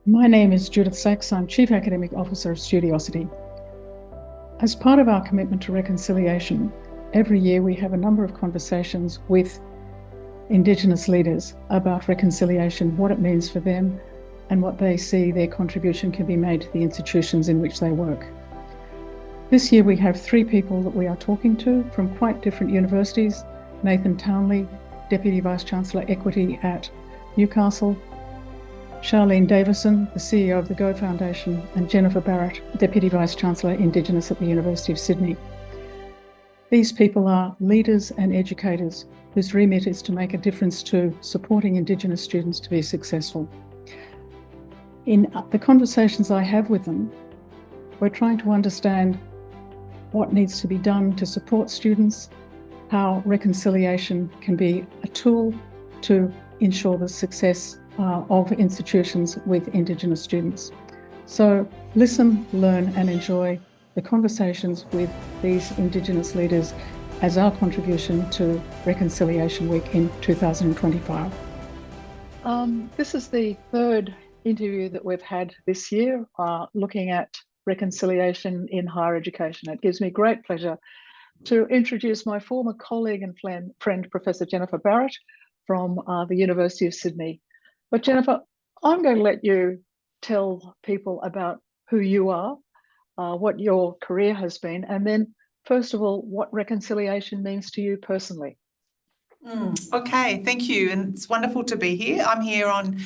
My name is Judyth Sachs. I'm Chief Academic Officer of Studiosity. As part of our commitment to reconciliation, every year we have a number of conversations with Indigenous leaders about reconciliation, what it means for them, and what they see their contribution can be made to the institutions in which they work. This year we have 3 people that we are talking to from quite different universities: Nathan Townley, Deputy Vice-Chancellor Equity at Newcastle; Charlene Davison, the CEO of the Go Foundation; and Jennifer Barrett, Deputy Vice-Chancellor Indigenous at the University of Sydney. These people are leaders and educators whose remit is to make a difference to supporting Indigenous students to be successful. In the conversations I have with them, we're trying to understand what needs to be done to support students, how reconciliation can be a tool to ensure the success of institutions with Indigenous students. So listen, learn and enjoy the conversations with these Indigenous leaders as our contribution to Reconciliation Week in 2025. This is the 3rd interview that we've had this year looking at reconciliation in higher education. It gives me great pleasure to introduce my former colleague and friend, Professor Jennifer Barrett from the University of Sydney. But Jennifer, I'm going to let you tell people about who you are, what your career has been, and then, first of all, what reconciliation means to you personally. Okay, thank you. And it's wonderful to be here. I'm here on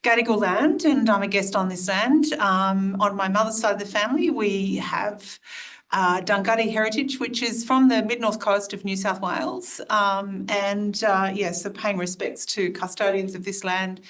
Gadigal land and I'm a guest on this land. On my mother's side of the family, we have Dunghutti heritage, which is from the mid-north coast of New South Wales. So paying respects to custodians of this land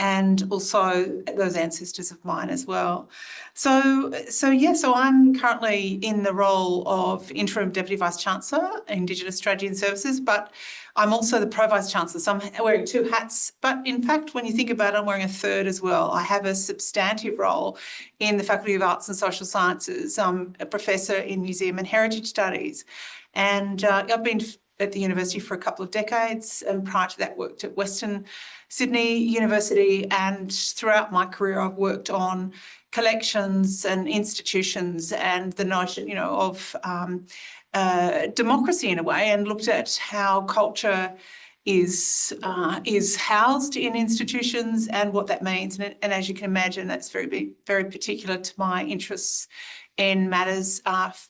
and also those ancestors of mine as well. So I'm currently in the role of interim Deputy Vice-Chancellor, Indigenous Strategy and Services, but I'm also the Pro Vice-Chancellor, so I'm wearing 2 hats. But in fact, when you think about it, I'm wearing a 3rd as well. I have a substantive role in the Faculty of Arts and Social Sciences. I'm a professor in Museum and Heritage Studies. And I've been at the university for a couple of decades, and prior to that worked at Western Sydney University, and throughout my career I've worked on collections and institutions and the notion, of democracy in a way, and looked at how culture is housed in institutions and what that means. And as you can imagine, that's very particular to my interests in matters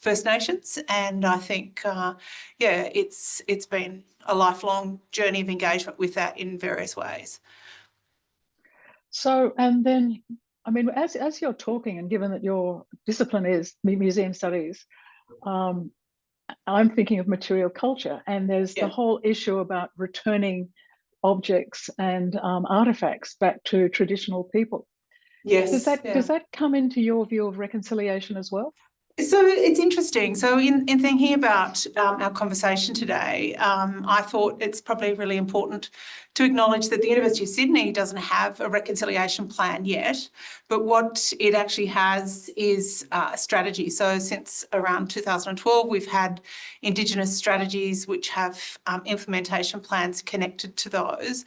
First Nations, and I think it's been a lifelong journey of engagement with that in various ways. So, and then, I mean, as you're talking, and given that your discipline is museum studies, I'm thinking of material culture, and there's the whole issue about returning objects and artifacts back to traditional people. Yes. Does that come into your view of reconciliation as well? So it's interesting. So in thinking about our conversation today, I thought it's probably really important to acknowledge that the University of Sydney doesn't have a reconciliation plan yet, but what it actually has is a strategy. So since around 2012, we've had Indigenous strategies which have implementation plans connected to those.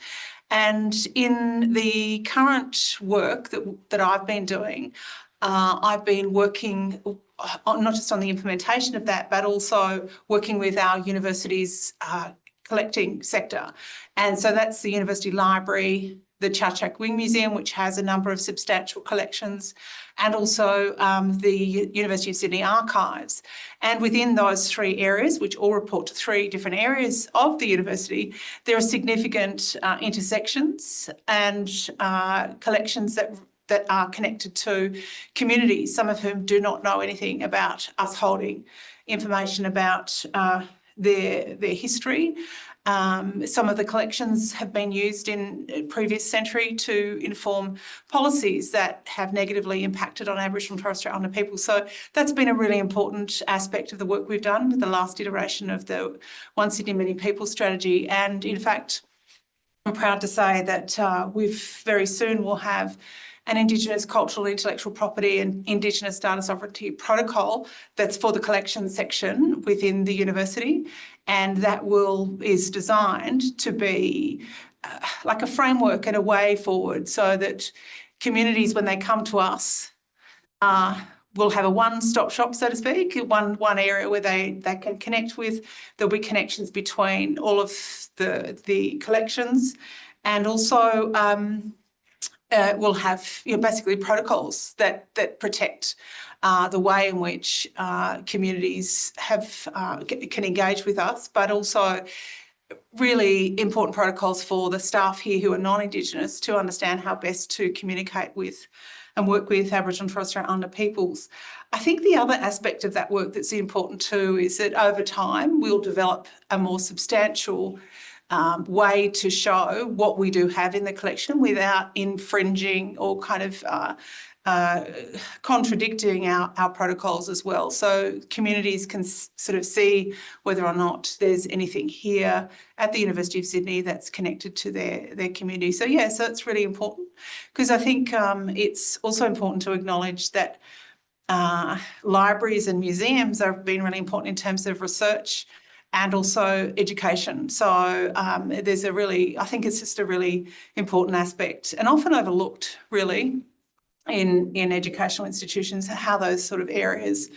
And in the current work that I've been doing, I've been working not just on the implementation of that, but also working with our university's collecting sector. And so that's the University Library, the Chachak Wing Museum, which has a number of substantial collections, and also the University of Sydney Archives. And within those 3 areas, which all report to 3 different areas of the university, there are significant intersections and collections that are connected to communities, some of whom do not know anything about us holding information about their history. Some of the collections have been used in previous century to inform policies that have negatively impacted on Aboriginal and Torres Strait Islander people. So that's been a really important aspect of the work we've done with the last iteration of the One Sydney Many People strategy. And in fact, I'm proud to say that we very soon will have an Indigenous cultural intellectual property and Indigenous data sovereignty protocol that's for the collection section within the university, and that is designed to be like a framework and a way forward so that communities, when they come to us, will have a one-stop shop, so to speak, one area where they can connect with. There'll be connections between all of the collections, and also we'll have basically protocols that protect the way in which communities can engage with us, but also really important protocols for the staff here who are non-Indigenous to understand how best to communicate with and work with Aboriginal and Torres Strait Islander peoples. I think the other aspect of that work that's important too is that over time we'll develop a more substantial way to show what we do have in the collection without infringing or kind of contradicting our protocols as well. So communities can sort of see whether or not there's anything here at the University of Sydney that's connected to their community. So yeah, so it's really important, because I think it's also important to acknowledge that libraries and museums have been really important in terms of research and also education. So there's I think it's just a really important aspect and often overlooked really in educational institutions, how those sort of areas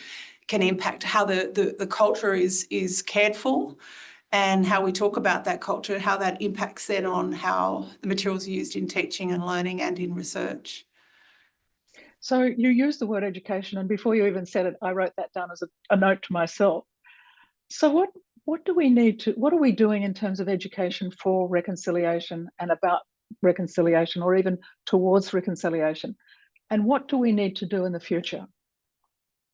can impact how the culture is cared for, and how we talk about that culture, how that impacts then on how the materials are used in teaching and learning and in research. So you used the word education, and before you even said it, I wrote that down as a note to myself. So what do we need to, what are we doing in terms of education for reconciliation and about reconciliation, or even towards reconciliation? And what do we need to do in the future?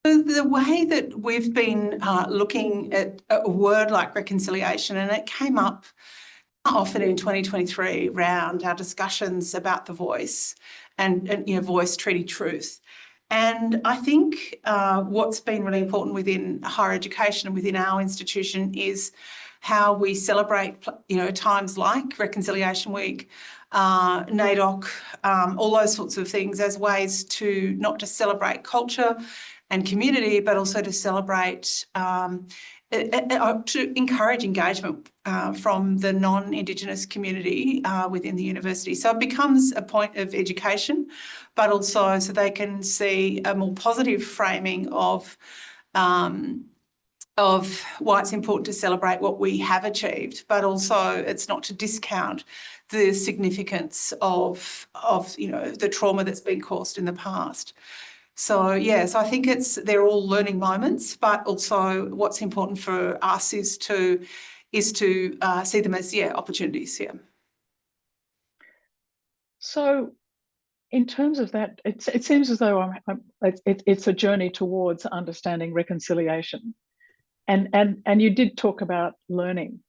The way that we've been looking at a word like reconciliation, and it came up often in 2023 around our discussions about the voice and voice treaty truth. And I think what's been really important within higher education and within our institution is how we celebrate, times like Reconciliation Week, NAIDOC, all those sorts of things as ways to not just celebrate culture and community, but also to celebrate, to encourage engagement from the non-Indigenous community within the university. So it becomes a point of education, but also so they can see a more positive framing of why it's important to celebrate what we have achieved, but also it's not to discount the significance of the trauma that's been caused in the past. So yeah, so I think they're all learning moments, but also what's important for us is to see them as opportunities. Yeah. So in terms of that, it seems as though it's a journey towards understanding reconciliation, and you did talk about learning.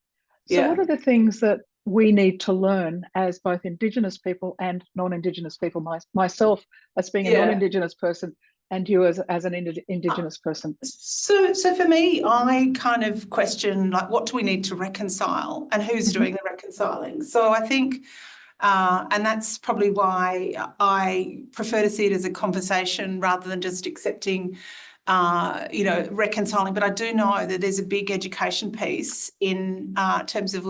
So what are the things that we need to learn as both Indigenous people and non-Indigenous people, myself as being a non-Indigenous person and you as an Indigenous person? So for me, I kind of question, like, what do we need to reconcile and who's doing the reconciling? So I think, and that's probably why I prefer to see it as a conversation rather than just accepting reconciling. But I do know that there's a big education piece in terms of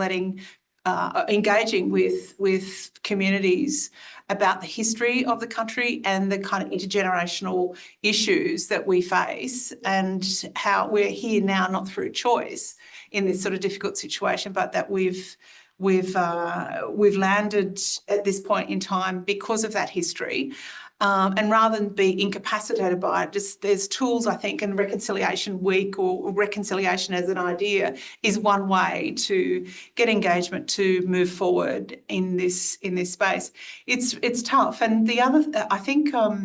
engaging with communities about the history of the country and the kind of intergenerational issues that we face, and how we're here now not through choice in this sort of difficult situation, but that we've landed at this point in time because of that history. And rather than be incapacitated by it, there's tools, I think, and Reconciliation Week or reconciliation as an idea is one way to get engagement to move forward in this space. It's tough. And the other, I think, I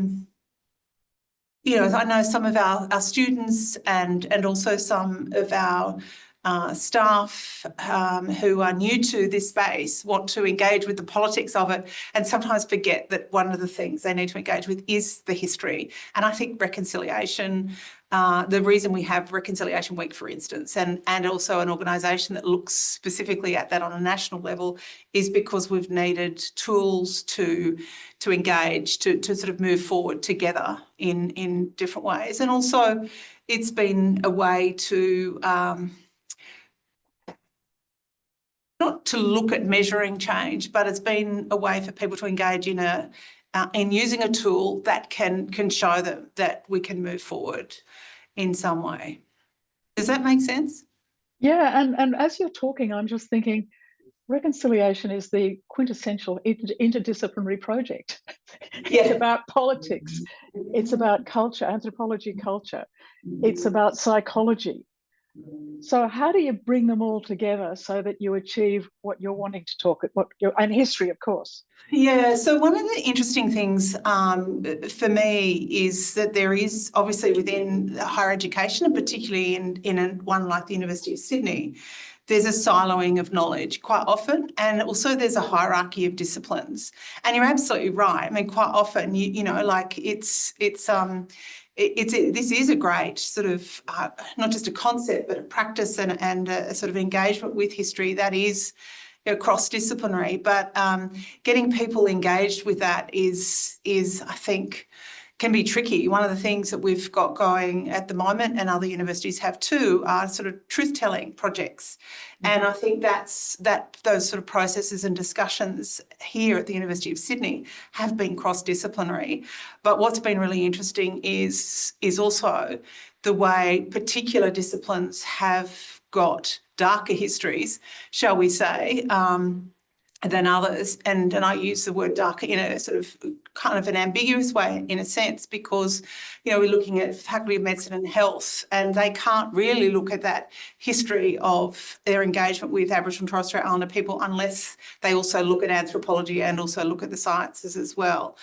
know some of our students and also some of our staff who are new to this space want to engage with the politics of it, and sometimes forget that one of the things they need to engage with is the history. And I think reconciliation, the reason we have Reconciliation Week, for instance, and also an organisation that looks specifically at that on a national level, is because we've needed tools to engage, to sort of move forward together in different ways. And also it's been a way to not to look at measuring change, but it's been a way for people to engage in a in using a tool that can show them that we can move forward in some way. Does that make sense? Yeah, and as you're talking, I'm just thinking reconciliation is the quintessential interdisciplinary project. Yeah. It's about politics, it's about culture, anthropology, culture, it's about psychology. So how do you bring them all together so that you achieve what you're wanting to talk about, and history, of course? Yeah, so one of the interesting things for me is that there is obviously within higher education, and particularly in one like the University of Sydney, there's a siloing of knowledge quite often, and also there's a hierarchy of disciplines. And you're absolutely right. I mean, quite often, you know, like this is a great sort of not just a concept, but a practice and a sort of engagement with history that is, you know, cross-disciplinary. But getting people engaged with that is I think can be tricky. One of the things that we've got going at the moment, and other universities have too, are sort of truth-telling projects. And I think those sort of processes and discussions here at the University of Sydney have been cross-disciplinary. But what's been really interesting is also the way particular disciplines have got darker histories, shall we say, than others. And I use the word darker in a sort of kind of an ambiguous way in a sense, because, you know, we're looking at Faculty of Medicine and Health, and they can't really look at that history of their engagement with Aboriginal and Torres Strait Islander people unless they also look at anthropology and also look at the sciences as well.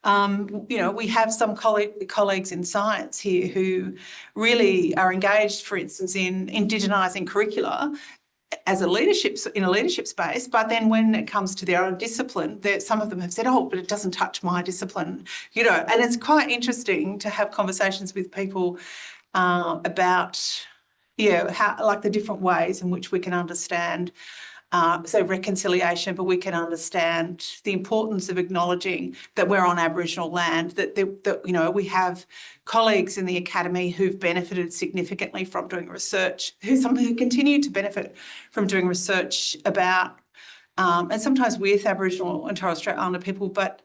You know, we have some colleagues in science here who really are engaged, for instance, in indigenising curricula as in a leadership space, but then when it comes to their own discipline, some of them have said, oh, but it doesn't touch my discipline, you know. And it's quite interesting to have conversations with people about, yeah, how, like the different ways in which we can understand so reconciliation, but we can understand the importance of acknowledging that we're on Aboriginal land, that you know, we have colleagues in the academy who've benefited significantly from doing research, who continue to benefit from doing research about, and sometimes with Aboriginal and Torres Strait Islander people, but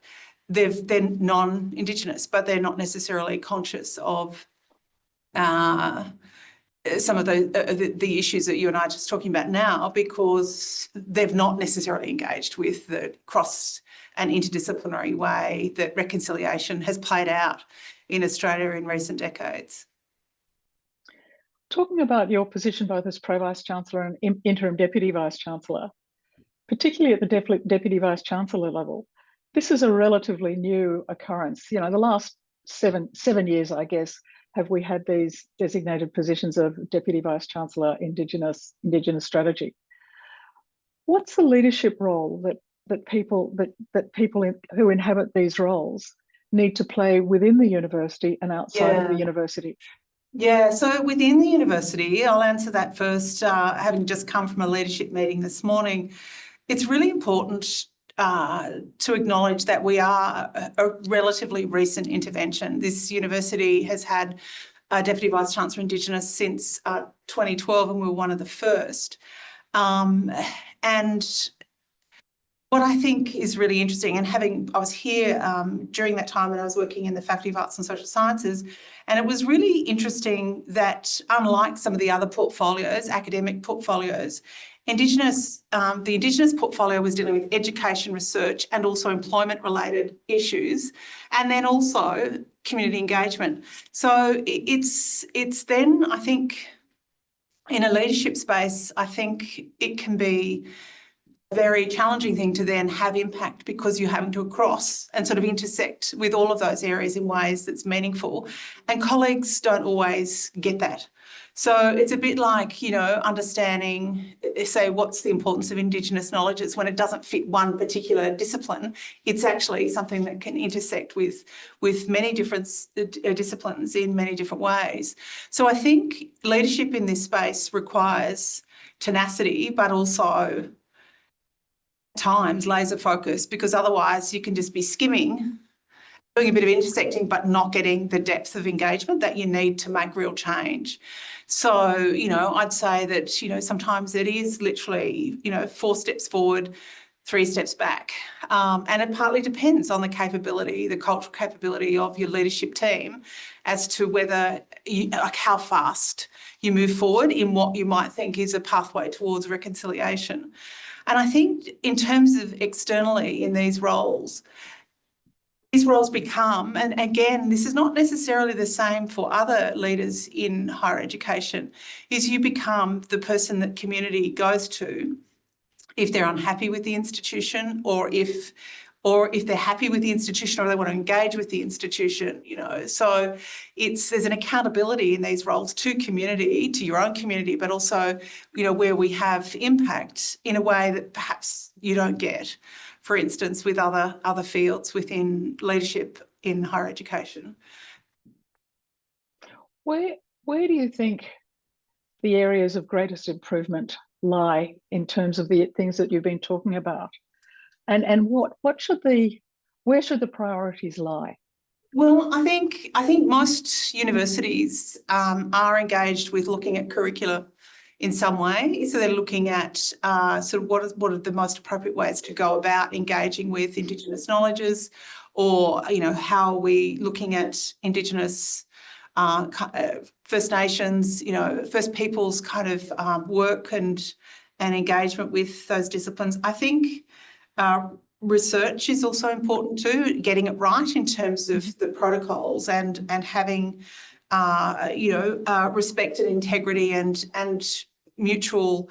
they're non-Indigenous, but they're not necessarily conscious of some of the issues that you and I are just talking about now, because they've not necessarily engaged with the cross and interdisciplinary way that reconciliation has played out in Australia in recent decades. Talking about your position both as Pro Vice-Chancellor and interim Deputy Vice-Chancellor, particularly at the Deputy Vice-Chancellor level, this is a relatively new occurrence. You know, the last seven years, I guess, have we had these designated positions of Deputy Vice-Chancellor, Indigenous Strategy. What's the leadership role that people who inhabit these roles need to play within the university and outside of the university? Yeah, so within the university, I'll answer that first, having just come from a leadership meeting this morning. It's really important to acknowledge that we are a relatively recent intervention. This university has had a Deputy Vice-Chancellor Indigenous since 2012, and we were one of the first. And what I think is really interesting, and I was here during that time when I was working in the Faculty of Arts and Social Sciences, and it was really interesting that unlike some of the other portfolios, academic portfolios, the Indigenous portfolio was dealing with education, research, and also employment-related issues, and then also community engagement. So it's then, I think, in a leadership space, I think it can be a very challenging thing to then have impact, because you're having to cross and sort of intersect with all of those areas in ways that's meaningful, and colleagues don't always get that. So it's a bit like, you know, understanding, say, what's the importance of Indigenous knowledges when it doesn't fit one particular discipline. It's actually something that can intersect with many different disciplines in many different ways. So I think leadership in this space requires tenacity, but also at times laser focus, because otherwise you can just be skimming, doing a bit of intersecting, but not getting the depth of engagement that you need to make real change. So, you know, I'd say that, you know, sometimes it is literally, you know, 4 steps forward, 3 steps back. And it partly depends on the capability, the cultural capability of your leadership team as to whether, like how fast you move forward in what you might think is a pathway towards reconciliation. And I think in terms of externally in these roles become, and again, this is not necessarily the same for other leaders in higher education, is you become the person that community goes to if they're unhappy with the institution, or if they're happy with the institution or they want to engage with the institution, you know. So there's an accountability in these roles to community, to your own community, but also, you know, where we have impact in a way that perhaps you don't get, for instance, with other fields within leadership in higher education. Where do you think the areas of greatest improvement lie in terms of the things that you've been talking about? And where should the priorities lie? Well, I think most universities are engaged with looking at curricula in some way. So they're looking at sort of what are the most appropriate ways to go about engaging with Indigenous knowledges, or, you know, how are we looking at Indigenous First Nations, you know, First Peoples kind of work and engagement with those disciplines. I think research is also important too, getting it right in terms of the protocols and having, you know, respect and integrity and mutual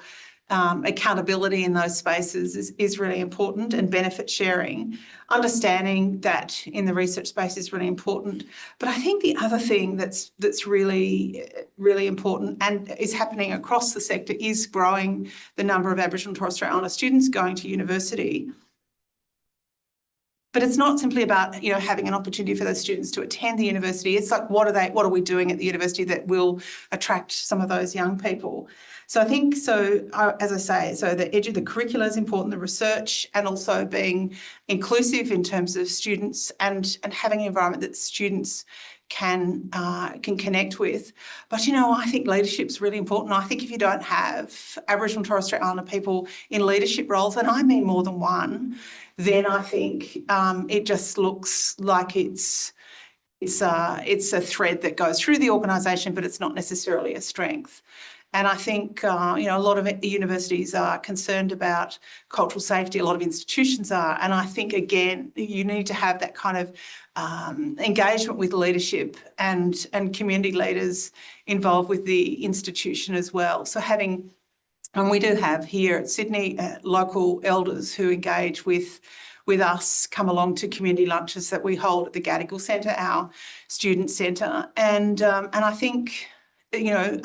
accountability in those spaces is really important, and benefit sharing. Understanding that in the research space is really important. But I think the other thing that's really, really important and is happening across the sector is growing the number of Aboriginal and Torres Strait Islander students going to university. But it's not simply about, you know, having an opportunity for those students to attend the university. It's like, what are we doing at the university that will attract some of those young people? So I think, as I say, so the curricula is important, the research, and also being inclusive in terms of students and having an environment that students can connect with. But, you know, I think leadership's really important. I think if you don't have Aboriginal and Torres Strait Islander people in leadership roles, and I mean more than one, then I think it just looks like it's a thread that goes through the organisation, but it's not necessarily a strength. And I think, you know, a lot of universities are concerned about cultural safety, a lot of institutions are. And I think, again, you need to have that kind of engagement with leadership and community leaders involved with the institution as well. So and we do have here at Sydney local elders who engage with us, come along to community lunches that we hold at the Gadigal Centre, our student centre. And I think, you know,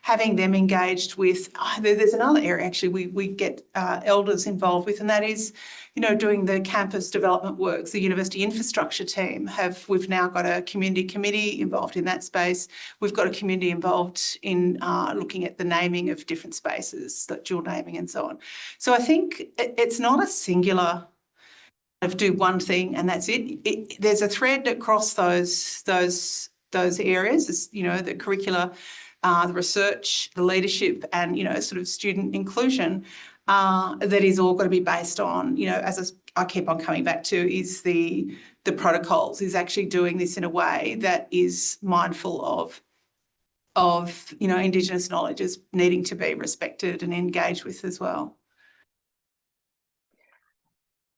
having them engaged with, there's another area actually we get elders involved with, and that is, you know, doing the campus development works. The university infrastructure team we've now got a community committee involved in that space. We've got a community involved in looking at the naming of different spaces, like dual naming and so on. So I think it's not a singular of do one thing and that's it. There's a thread across those areas, you know, the curricula, the research, the leadership, and, you know, sort of student inclusion that is all got to be based on, you know, as I keep on coming back to, is the protocols, is actually doing this in a way that is mindful of, you know, Indigenous knowledge as needing to be respected and engaged with as well.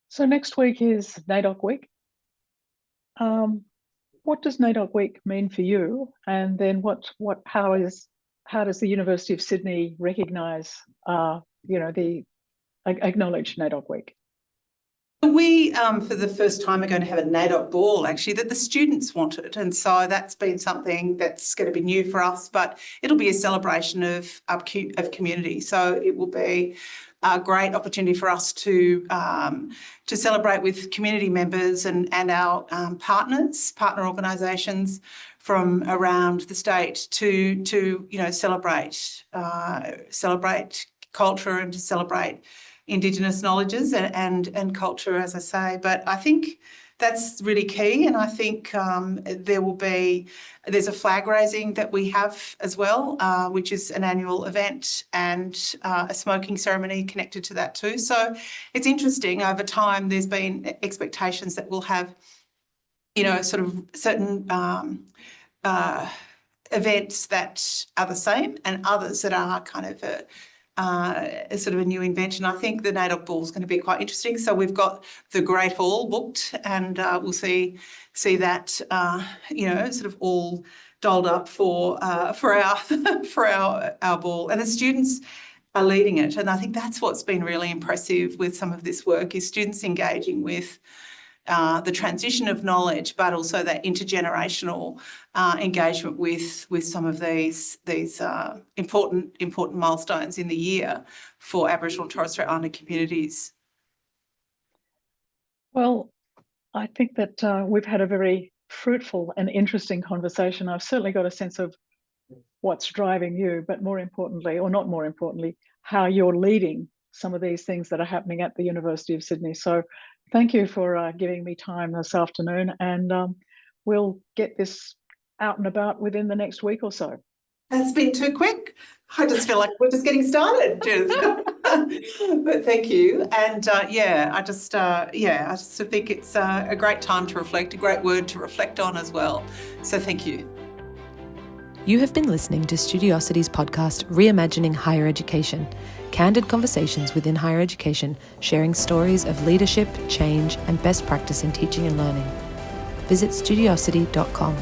So next week is NAIDOC Week. What does NAIDOC Week mean for you? And then how does the University of Sydney recognise, you know, acknowledge NAIDOC Week? We, for the first time, are going to have a NAIDOC Ball, actually, that the students wanted. And so that's been something that's going to be new for us, but it'll be a celebration of community. So it will be a great opportunity for us to celebrate with community members and our partner organisations from around the state to you know, celebrate culture and to celebrate Indigenous knowledges and culture, as I say. But I think that's really key. And I think there's a flag raising that we have as well, which is an annual event, and a smoking ceremony connected to that too. So it's interesting. Over time, there's been expectations that we'll have, sort of certain events that are the same and others that are kind of a sort of a new invention. I think the NAIDOC Ball is going to be quite interesting. So we've got the Great Hall booked, and we'll see that sort of all dolled up for our ball, and the students are leading it. And I think that's what's been really impressive with some of this work, is students engaging with the transition of knowledge, but also that intergenerational engagement with some of these important milestones in the year for Aboriginal and Torres Strait Islander communities. Well, I think that we've had a very fruitful and interesting conversation. I've certainly got a sense of what's driving you, but more importantly, or not more importantly, how you're leading some of these things that are happening at the University of Sydney. So thank you for giving me time this afternoon, and we'll get this out and about within the next week or so. That's been too quick. I just feel like we're just getting started, Judith. But thank you. And I just think it's a great time to reflect, a great word to reflect on as well. So thank you. You have been listening to Studiosity's podcast, Reimagining Higher Education, candid conversations within higher education, sharing stories of leadership, change, and best practice in teaching and learning. Visit studiosity.com.